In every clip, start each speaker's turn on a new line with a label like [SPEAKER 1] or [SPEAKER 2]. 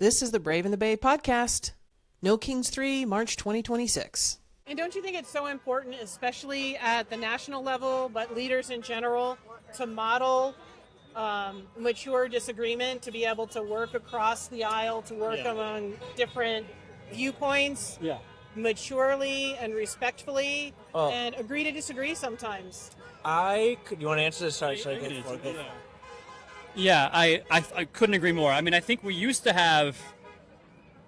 [SPEAKER 1] This is the Brave and the Bay podcast. No Kings 3, March 2026.
[SPEAKER 2] And don't you think it's so important, especially at the national level, but leaders in general, to model mature disagreement, to be able to work across the aisle, to work among different viewpoints maturely and respectfully, and agree to disagree sometimes?
[SPEAKER 3] You want to answer this? Sorry, should I go for it?
[SPEAKER 4] Yeah, I couldn't agree more. I mean, I think we used to have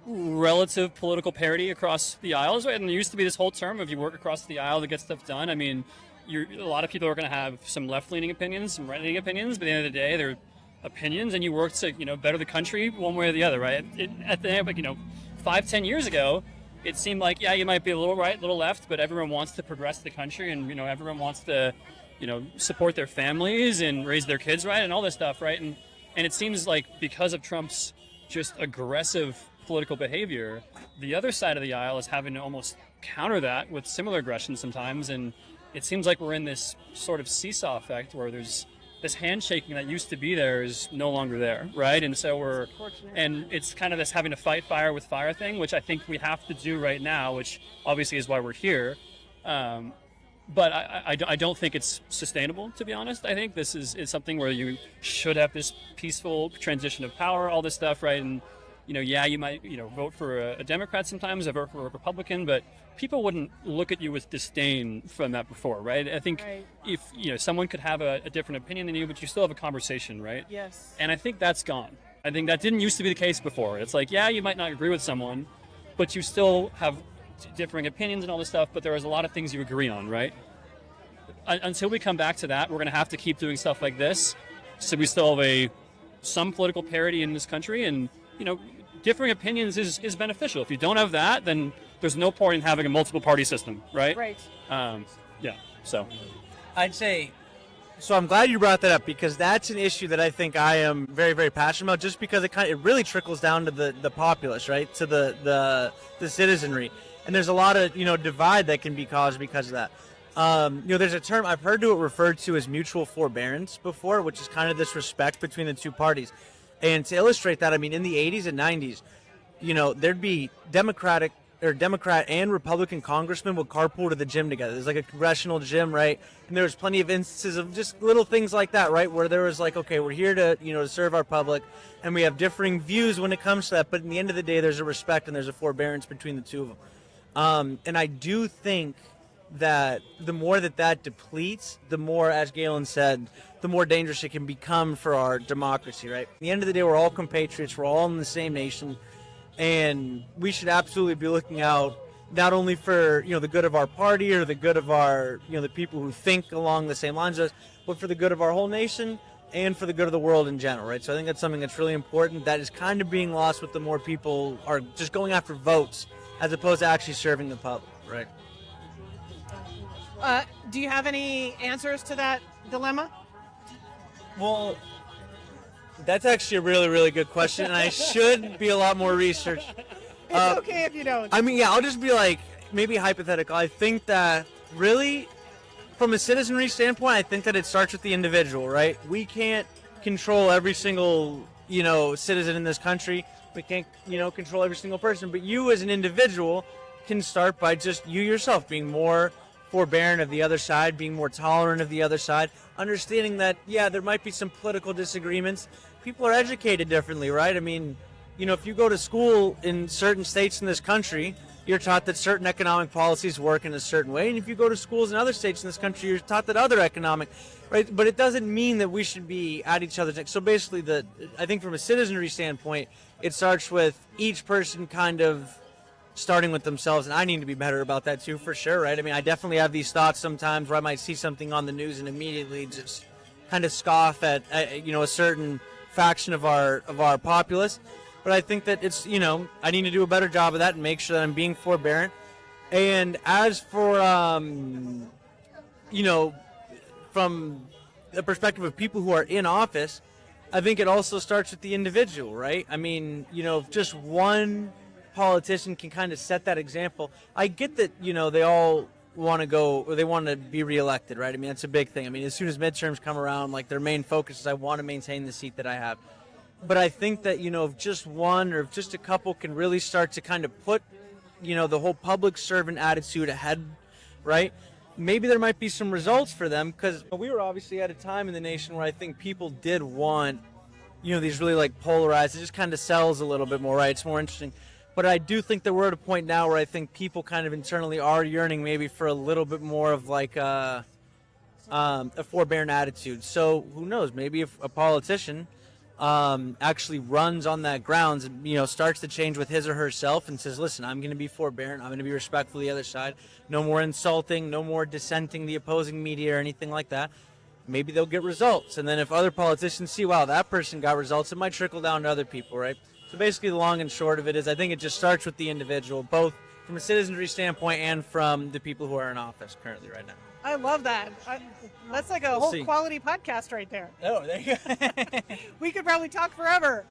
[SPEAKER 4] relative political parity across the aisles, right? And there used to be this whole term of you work across the aisle to get stuff done. I mean, a lot of people are going to have some left-leaning opinions, some right-leaning opinions, but at the end of the day, they're opinions, and you work to, better the country one way or the other, right? At the end, 5-10 years ago, it seemed like, you might be a little right, a little left, but everyone wants to progress the country, and, everyone wants to, support their families and raise their kids right, and all this stuff, right? And it seems like because of Trump's just aggressive political behavior, the other side of the aisle is having to almost counter that with similar aggression sometimes, and it seems like we're in this sort of seesaw effect where there's this handshaking that used to be there is no longer there, right? And so it's kind of this having to fight fire with fire thing, which I think we have to do right now, which obviously is why we're here. But I don't think it's sustainable, to be honest. I think this is something where you should have this peaceful transition of power, all this stuff, right? And, you might, vote for a Democrat sometimes, or vote for a Republican, but people wouldn't look at you with disdain from that before, right? I think if, someone could have a different opinion than you, but you still have a conversation, right?
[SPEAKER 2] Yes.
[SPEAKER 4] And I think that's gone. I think that didn't used to be the case before. It's like, you might not agree with someone, but you still have differing opinions and all this stuff, but there is a lot of things you agree on, right? Until we come back to that, we're going to have to keep doing stuff like this, so we still have some political parity in this country, and differing opinions is beneficial. If you don't have that, then there's no point in having a multiple party system, right?
[SPEAKER 2] Right.
[SPEAKER 4] So
[SPEAKER 3] I'd say, so I'm glad you brought that up, because that's an issue that I think I am very, very passionate about, just because it really trickles down to the populace, right? To the citizenry. And there's a lot of, divide that can be caused because of that. There's a term I've heard it referred to as mutual forbearance before, which is kind of this respect between the two parties. And to illustrate that, I mean, in the 80s and 90s, there'd be Democrat and Republican congressmen would carpool to the gym together. There's like a congressional gym, right? And there was plenty of instances of just little things like that, right? Where there was like, okay, we're here to, to serve our public, and we have differing views when it comes to that. But in the end of the day, there's a respect and there's a forbearance between the two of them. And I do think that the more that depletes, the more, as Galen said, the more dangerous it can become for our democracy, right? At the end of the day, we're all compatriots. We're all in the same nation. And we should absolutely be looking out not only for, the good of our party or the good of our, the people who think along the same lines as us, but for the good of our whole nation and for the good of the world in general, right? So I think that's something that's really important that is kind of being lost with the more people are just going after votes as opposed to actually serving the public, right?
[SPEAKER 2] Do you have any answers to that dilemma?
[SPEAKER 3] Well, that's actually a really, really good question, and I should be a lot more research.
[SPEAKER 2] It's okay if you don't.
[SPEAKER 3] I mean, I'll just be like, maybe hypothetical. I think that really, from a citizenry standpoint, I think that it starts with the individual, right? We can't control every single, citizen in this country. We can't, control every single person. But you as an individual can start by just you yourself being more forbearant of the other side, being more tolerant of the other side, understanding that, there might be some political disagreements. People are educated differently, right? I mean, if you go to school in certain states in this country, you're taught that certain economic policies work in a certain way. And if you go to schools in other states in this country, you're taught that other economic, right? But it doesn't mean that we should be at each other's neck. So basically, I think from a citizenry standpoint, it starts with each person kind of starting with themselves, and I need to be better about that too, for sure, right? I mean, I definitely have these thoughts sometimes where I might see something on the news and immediately just kind of scoff at a certain faction of our populace. But I think that it's, I need to do a better job of that and make sure that I'm being forbearant. And as for, from the perspective of people who are in office, I think it also starts with the individual, right? I mean, just one politician can kind of set that example. I get that, they all want to go, or they want to be reelected, right? I mean, that's a big thing. I mean, as soon as midterms come around, like their main focus is I want to maintain the seat that I have. But I think that, if just one or if just a couple can really start to kind of put, the whole public servant attitude ahead, right? Maybe there might be some results for them, because we were obviously at a time in the nation where I think people did want, these really like polarized. It just kind of sells a little bit more, right? It's more interesting. But I do think that we're at a point now where I think people kind of internally are yearning maybe for a little bit more of like a forbearant attitude. So who knows? Maybe if a politician actually runs on that grounds and, starts to change with his or herself and says, listen, I'm going to be forbearant. I'm going to be respectful of the other side. No more insulting, no more dissenting the opposing media or anything like that. Maybe they'll get results. And then if other politicians see, wow, that person got results, it might trickle down to other people, right? So basically the long and short of it is I think it just starts with the individual, both from a citizenry standpoint and from the people who are in office currently right now.
[SPEAKER 2] I love that. That's like a whole quality podcast right there.
[SPEAKER 3] Oh, there you go.
[SPEAKER 2] We could probably talk forever.